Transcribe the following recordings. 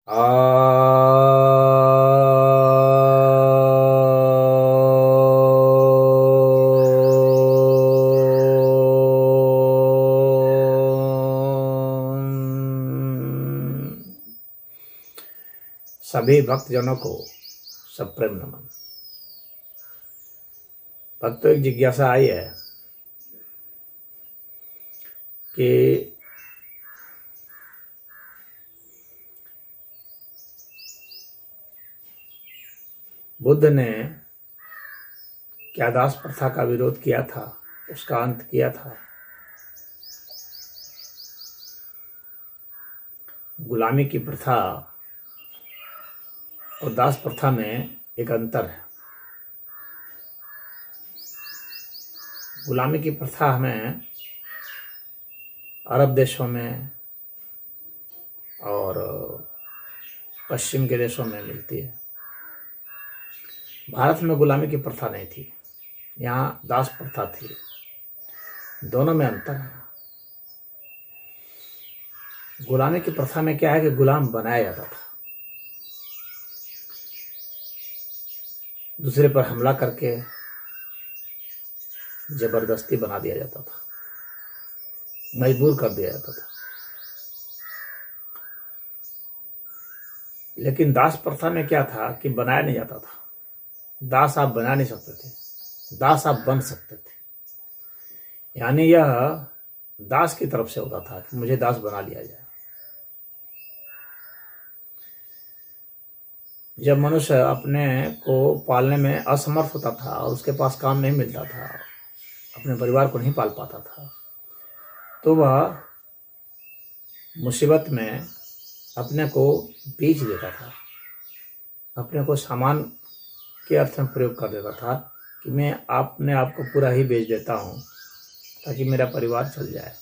सभी भक्तजनों को सप्रेम नमन। भक्तों, एक जिज्ञासा आई है कि बुद्ध ने क्या दास प्रथा का विरोध किया था, उसका अंत किया था? गुलामी की प्रथा और दास प्रथा में एक अंतर है। गुलामी की प्रथा हमें अरब देशों में और पश्चिम के देशों में मिलती है। भारत में गुलामी की प्रथा नहीं थी, यहाँ दास प्रथा थी। दोनों में अंतर है। गुलामी की प्रथा में क्या है कि गुलाम बनाया जाता था, दूसरे पर हमला करके जबरदस्ती बना दिया जाता था, मजबूर कर दिया जाता था। लेकिन दास प्रथा में क्या था कि बनाया नहीं जाता था। दास आप बना नहीं सकते थे, दास आप बन सकते थे। यानी यह दास की तरफ से होता था कि मुझे दास बना लिया जाए। जब मनुष्य अपने को पालने में असमर्थ होता था और उसके पास काम नहीं मिलता था, अपने परिवार को नहीं पाल पाता था, तो वह मुसीबत में अपने को बेच देता था, अपने को सामान के अर्थ में प्रयोग कर देता था कि मैं अपने आप को पूरा ही बेच देता हूँ ताकि मेरा परिवार चल जाए,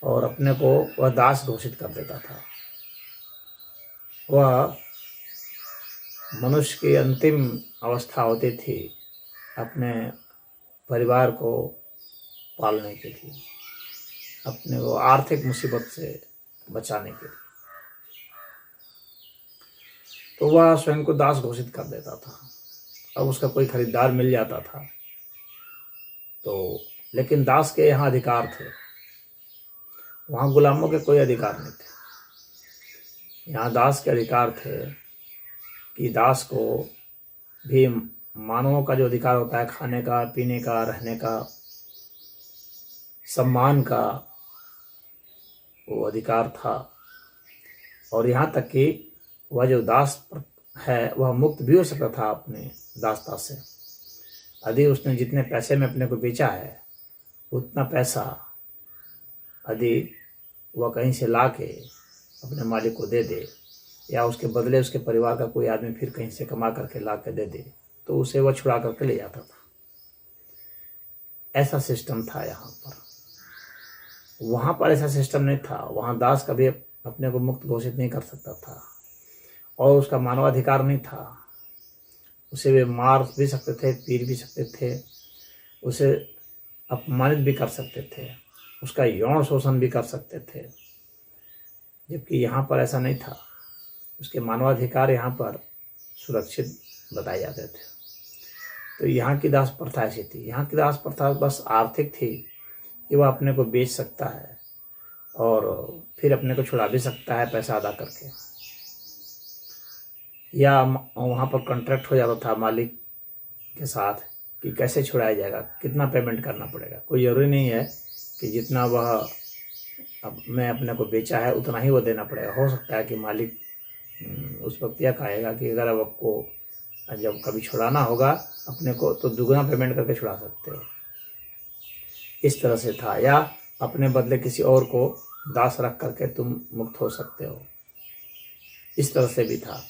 और अपने को वह दास घोषित कर देता था। वह मनुष्य की अंतिम अवस्था होती थी अपने परिवार को पालने के लिए, अपने को आर्थिक मुसीबत से बचाने के लिए। तो वह स्वयं को दास घोषित कर देता था। अब उसका कोई खरीदार मिल जाता था तो, लेकिन दास के यहाँ अधिकार थे, वहाँ गुलामों के कोई अधिकार नहीं थे। यहाँ दास के अधिकार थे कि दास को भी मानवों का जो अधिकार होता है, खाने का, पीने का, रहने का, सम्मान का, वो अधिकार था। और यहाँ तक कि वह जो दास है वह मुक्त भी हो सकता था अपने दासता से। यदि उसने जितने पैसे में अपने को बेचा है उतना पैसा यदि वह कहीं से ला के अपने मालिक को दे दे, या उसके बदले उसके परिवार का कोई आदमी फिर कहीं से कमा करके ला के दे दे, तो उसे वह छुड़ा करके ले जाता था। ऐसा सिस्टम था यहाँ पर। वहाँ पर ऐसा सिस्टम नहीं था। वहाँ दास कभी अपने को मुक्त घोषित नहीं कर सकता था और उसका मानवाधिकार नहीं था। उसे वे मार भी सकते थे, पीट भी सकते थे, उसे अपमानित भी कर सकते थे, उसका यौन शोषण भी कर सकते थे। जबकि यहाँ पर ऐसा नहीं था। उसके मानवाधिकार यहाँ पर सुरक्षित बताए जाते थे। तो यहाँ की दास प्रथा ऐसी थी। यहाँ की दास प्रथा बस आर्थिक थी कि वह अपने को बेच सकता है और फिर अपने को छुड़ा भी सकता है पैसा अदा करके, या वहाँ पर कॉन्ट्रैक्ट हो जाता था मालिक के साथ कि कैसे छुड़ाया जाएगा, कितना पेमेंट करना पड़ेगा। कोई ज़रूरी नहीं है कि जितना वह अब मैं अपने को बेचा है उतना ही वो देना पड़ेगा। हो सकता है कि मालिक उस वक्त यह कहेगा कि अगर अब आपको जब कभी छुड़ाना होगा अपने को तो दुगना पेमेंट करके छुड़ा सकते हो। इस तरह से था। या अपने बदले किसी और को दास रख करके तुम मुक्त हो सकते हो, इस तरह से भी था।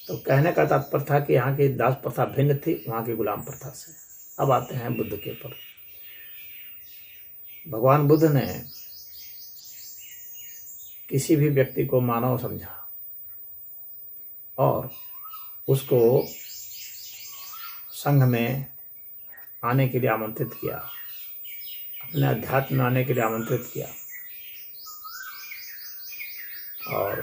तो कहने का तात्पर्य था कि यहाँ की दास प्रथा भिन्न थी वहाँ की गुलाम प्रथा से। अब आते हैं बुद्ध के ऊपर। भगवान बुद्ध ने किसी भी व्यक्ति को मानव समझा और उसको संघ में आने के लिए आमंत्रित किया, अपने अध्यात्म में आने के लिए आमंत्रित किया। और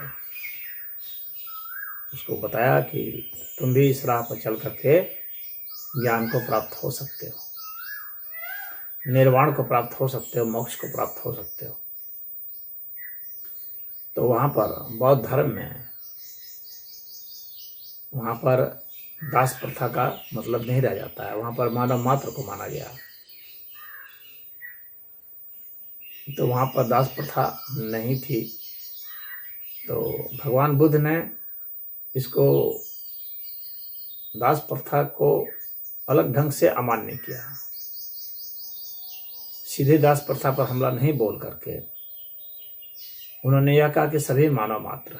उसको बताया कि तुम भी इस राह पर चल करके ज्ञान को प्राप्त हो सकते हो, निर्वाण को प्राप्त हो सकते हो, मोक्ष को प्राप्त हो सकते हो। तो वहाँ पर बौद्ध धर्म में वहाँ पर दास प्रथा का मतलब नहीं रह जाता है, वहाँ पर मानव मात्र को माना गया। तो वहाँ पर दास प्रथा नहीं थी। तो भगवान बुद्ध ने इसको दास प्रथा को अलग ढंग से अमान्य किया। सीधे दास प्रथा पर हमला नहीं बोल करके उन्होंने यह कहा कि सभी मानव मात्र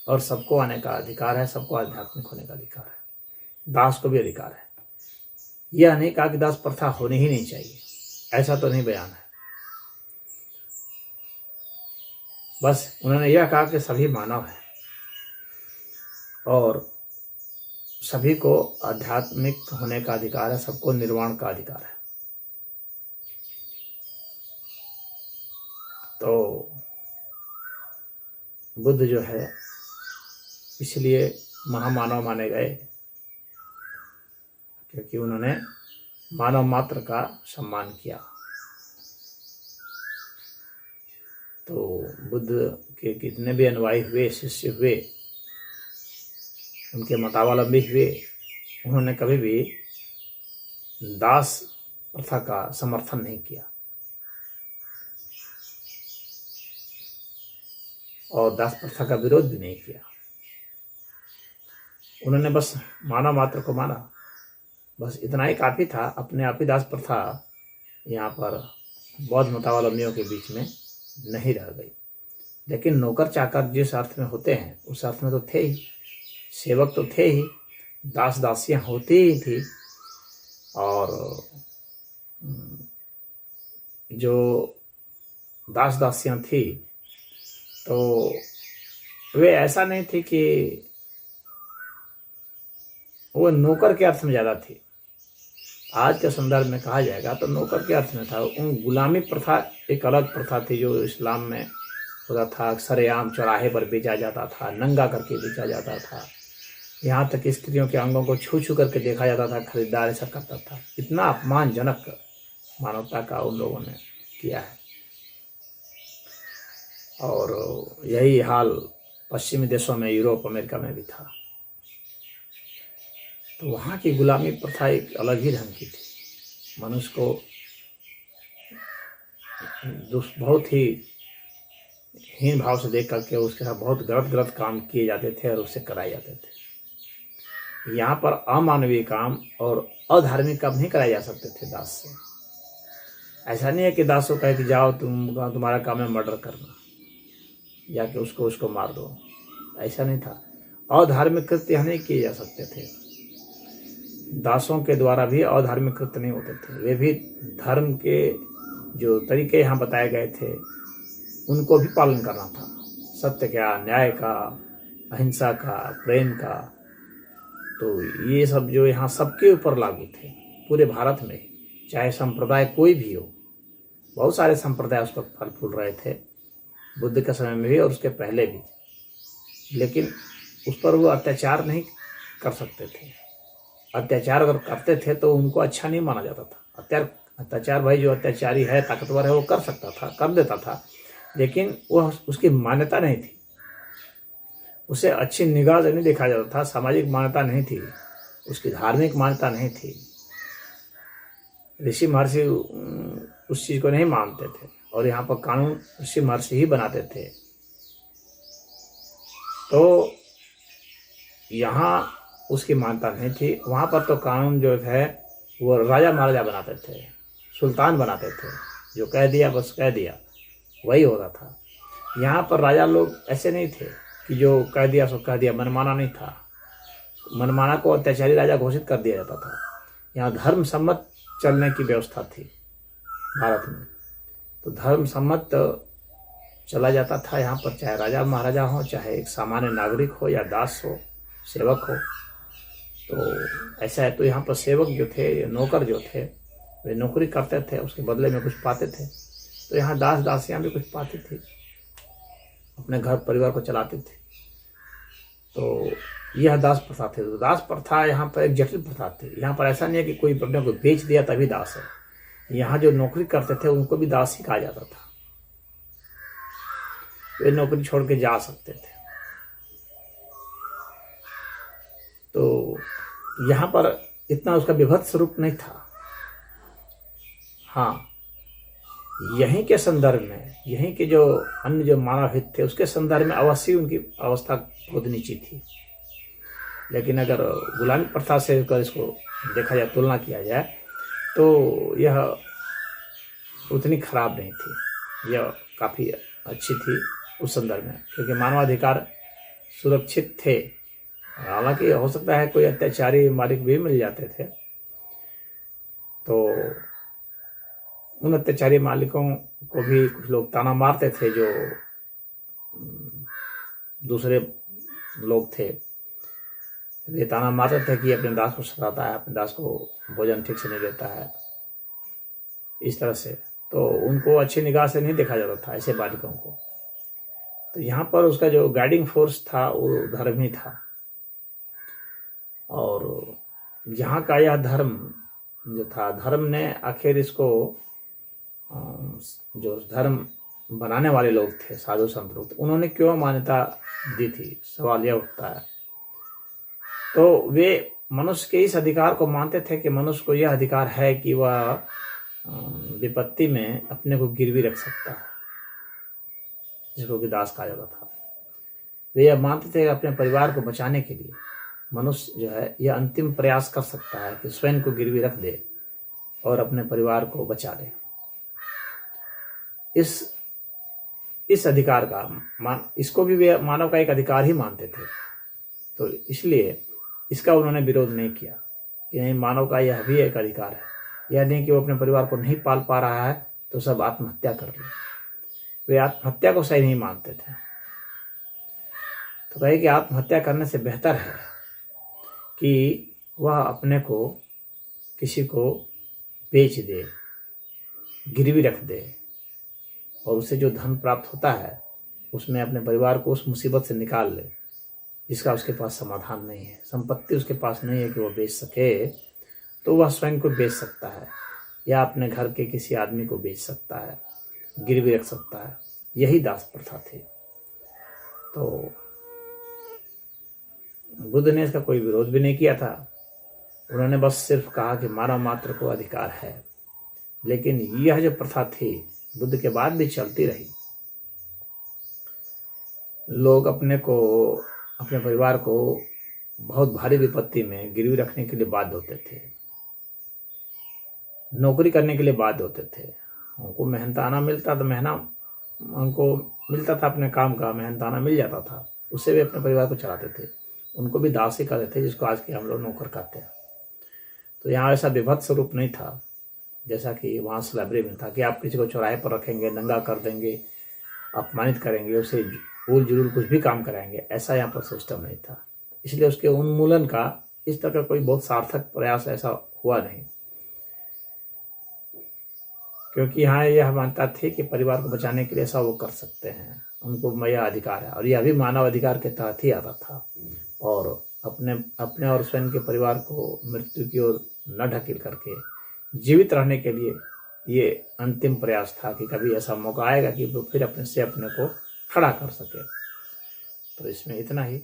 और सबको आने का अधिकार है, सबको आध्यात्मिक होने का अधिकार है, दास को भी अधिकार है। यह नहीं कहा कि दास प्रथा होनी ही नहीं चाहिए, ऐसा तो नहीं बयान है। बस उन्होंने यह कहा कि सभी मानव हैं और सभी को आध्यात्मिक होने का अधिकार है, सबको निर्वाण का अधिकार है। तो बुद्ध जो है इसलिए महामानव माने गए क्योंकि उन्होंने मानव मात्र का सम्मान किया। तो बुद्ध के कितने भी अनुयायी हुए, शिष्य हुए, उनके मतावलंबी हुए, उन्होंने कभी भी दास प्रथा का समर्थन नहीं किया और दास प्रथा का विरोध भी नहीं किया। उन्होंने बस मानव मात्र को माना, बस इतना ही काफ़ी था। अपने आप ही दास प्रथा यहाँ पर बौद्ध मतावलंबियों के बीच में नहीं रह गई। लेकिन नौकर चाकर जिस अर्थ में होते हैं उस अर्थ में तो थे ही, सेवक तो थे ही, दास दासियाँ होती ही थी। और जो दास दासियाँ थी तो वे ऐसा नहीं थी कि वो नौकर के अर्थ में ज़्यादा थी। आज के संदर्भ में कहा जाएगा तो नौकर के अर्थ में था। उन गुलामी प्रथा एक अलग प्रथा थी जो इस्लाम में होता था। सरेआम चौराहे पर बेचा जाता था, नंगा करके बेचा जाता था, यहाँ तक कि स्त्रियों के अंगों को छू छू करके देखा जाता था, खरीदार ऐसा करता था। इतना अपमानजनक मानवता का उन लोगों ने किया है। और यही हाल पश्चिमी देशों में, यूरोप अमेरिका में भी था। तो वहाँ की गुलामी प्रथा एक अलग ही ढंग की थी। मनुष्य को बहुत ही हीन भाव से देख करके उसके साथ बहुत गलत गलत काम किए जाते थे और उससे कराए जाते थे। यहाँ पर अमानवीय काम और अधार्मिक काम नहीं कराए जा सकते थे दास से। ऐसा नहीं है कि दास को कहे कि जाओ तुम्हारा काम है मर्डर करना, जाके उसको मार दो, ऐसा नहीं था। अधार्मिक कृत्य नहीं किए जा सकते थे। दासों के द्वारा भी अधार्मिक कृत्य नहीं होते थे। वे भी धर्म के जो तरीके यहाँ बताए गए थे उनको भी पालन करना था। सत्य का, न्याय का, अहिंसा का, प्रेम का। तो ये सब जो यहाँ सबके ऊपर लागू थे पूरे भारत में, चाहे संप्रदाय कोई भी हो। बहुत सारे संप्रदाय उस पर फल फूल रहे थे बुद्ध के समय में भी और उसके पहले भी, लेकिन उस पर वो अत्याचार नहीं कर सकते थे। अत्याचार अगर करते थे तो उनको अच्छा नहीं माना जाता था। अत्याचार भाई जो अत्याचारी है, ताकतवर है, वो कर सकता था, कर देता था, लेकिन वह उसकी मान्यता नहीं थी। उसे अच्छी निगाह से नहीं देखा जाता था। सामाजिक मान्यता नहीं थी, उसकी धार्मिक मान्यता नहीं थी। ऋषि महर्षि उस चीज़ को नहीं मानते थे और यहाँ पर कानून ऋषि महर्षि ही बनाते थे। तो यहाँ उसकी मान्यता नहीं थी। वहाँ पर तो कानून जो है वो राजा महाराजा बनाते थे, सुल्तान बनाते थे। जो कह दिया बस कह दिया, वही होता था। यहाँ पर राजा लोग ऐसे नहीं थे कि जो कह दिया सो कह दिया, मनमाना नहीं था। मनमाना को अत्याचारी राजा घोषित कर दिया जाता था। यहाँ धर्म सम्मत चलने की व्यवस्था थी भारत में। तो धर्म सम्मत चला जाता था यहाँ पर, चाहे राजा महाराजा हो, चाहे एक सामान्य नागरिक हो या दास हो, सेवक हो। तो ऐसा है। तो यहाँ पर सेवक जो थे, नौकर जो थे, वे नौकरी करते थे, उसके बदले में कुछ पाते थे। तो यहाँ दास दासियाँ भी कुछ पाती थी, अपने घर परिवार को चलाते थे। तो यह दास प्रथा थी। तो दास प्रथा यहाँ पर एक जटिल प्रथा थी। यहाँ पर ऐसा नहीं है कि कोई अपने को बेच दिया तभी दास है। यहाँ जो नौकरी करते थे उनको भी दास ही कहा जाता था। वे नौकरी छोड़ के जा सकते थे। तो यहाँ पर इतना उसका विभत्स स्वरूप नहीं था। हाँ, यहीं के संदर्भ में, यहीं के जो अन्य जो मानव हित थे उसके संदर्भ में अवश्य उनकी अवस्था बहुत नीची थी। लेकिन अगर गुलामी प्रथा से अगर इसको देखा जाए, तुलना किया जाए, तो यह उतनी खराब नहीं थी। यह काफ़ी अच्छी थी उस संदर्भ में, क्योंकि मानवाधिकार सुरक्षित थे। हालांकि हो सकता है कोई अत्याचारी मालिक भी मिल जाते थे, तो उन अत्याचारी मालिकों को भी कुछ लोग ताना मारते थे। जो दूसरे लोग थे वे ताना मारते थे कि अपने दास को सताता है, अपने दास को भोजन ठीक से नहीं देता है, इस तरह से। तो उनको अच्छी निगाह से नहीं देखा जाता था ऐसे बालिकों को। तो यहाँ पर उसका जो गाइडिंग फोर्स था वो धर्म ही था। और यहाँ का यह धर्म जो था, धर्म ने आखिर इसको, जो धर्म बनाने वाले लोग थे, साधु संत लोग, उन्होंने क्यों मान्यता दी थी, सवाल यह उठता है। तो वे मनुष्य के इस अधिकार को मानते थे कि मनुष्य को यह अधिकार है कि वह विपत्ति में अपने को गिरवी रख सकता है, जिसको कि दास कहा जाता था। वे यह मानते थे कि अपने परिवार को बचाने के लिए मनुष्य जो है यह अंतिम प्रयास कर सकता है कि स्वयं को गिरवी रख दे और अपने परिवार को बचा ले। इस अधिकार का इसको भी वे मानव का एक अधिकार ही मानते थे। तो इसलिए इसका उन्होंने विरोध नहीं किया कि नहीं, मानव का यह भी एक अधिकार है। यह नहीं कि वो अपने परिवार को नहीं पाल पा रहा है तो सब आत्महत्या कर ले। वे आत्महत्या को सही नहीं मानते थे। तो कहे कि आत्महत्या करने से बेहतर है कि वह अपने को किसी को बेच दे, गिरवी रख दे, और उससे जो धन प्राप्त होता है उसमें अपने परिवार को उस मुसीबत से निकाल ले जिसका उसके पास समाधान नहीं है। संपत्ति उसके पास नहीं है कि वो बेच सके, तो वह स्वयं को बेच सकता है या अपने घर के किसी आदमी को बेच सकता है, गिरवी रख सकता है। यही दास प्रथा थी। तो बुद्ध ने इसका कोई विरोध भी नहीं किया था। उन्होंने बस सिर्फ कहा कि मानव मात्र को अधिकार है। लेकिन यह जो प्रथा थी बुद्ध के बाद भी चलती रही। लोग अपने परिवार को बहुत भारी विपत्ति में गिरवी रखने के लिए बाध्य होते थे, नौकरी करने के लिए बाध्य होते थे। उनको मेहनताना मिलता तो उनको मिलता था, अपने काम का मेहनताना मिल जाता था, उससे वे अपने परिवार को चलाते थे। उनको भी दास ही कहते थे, जिसको आज के हम लोग नौकर कहते हैं। तो यहाँ ऐसा विभत्स स्वरूप नहीं था जैसा कि वहाँ स्लैबरी में था कि आप किसी को चौराहे पर रखेंगे, नंगा कर देंगे, अपमानित करेंगे, उसे उल जुलूल कुछ भी काम कराएंगे। ऐसा यहाँ पर सिस्टम नहीं था। इसलिए उसके उन्मूलन का इस तरह का कोई बहुत सार्थक प्रयास ऐसा हुआ नहीं, क्योंकि यहाँ यह मानता थी कि परिवार को बचाने के लिए ऐसा वो कर सकते हैं, उनको यह अधिकार है। और यह भी मानव अधिकार के तहत ही आता था। और अपने और स्वयं के परिवार को मृत्यु की ओर न ढकेल करके जीवित रहने के लिए ये अंतिम प्रयास था कि कभी ऐसा मौका आएगा कि वो फिर अपने को खड़ा कर सके। तो इसमें इतना ही।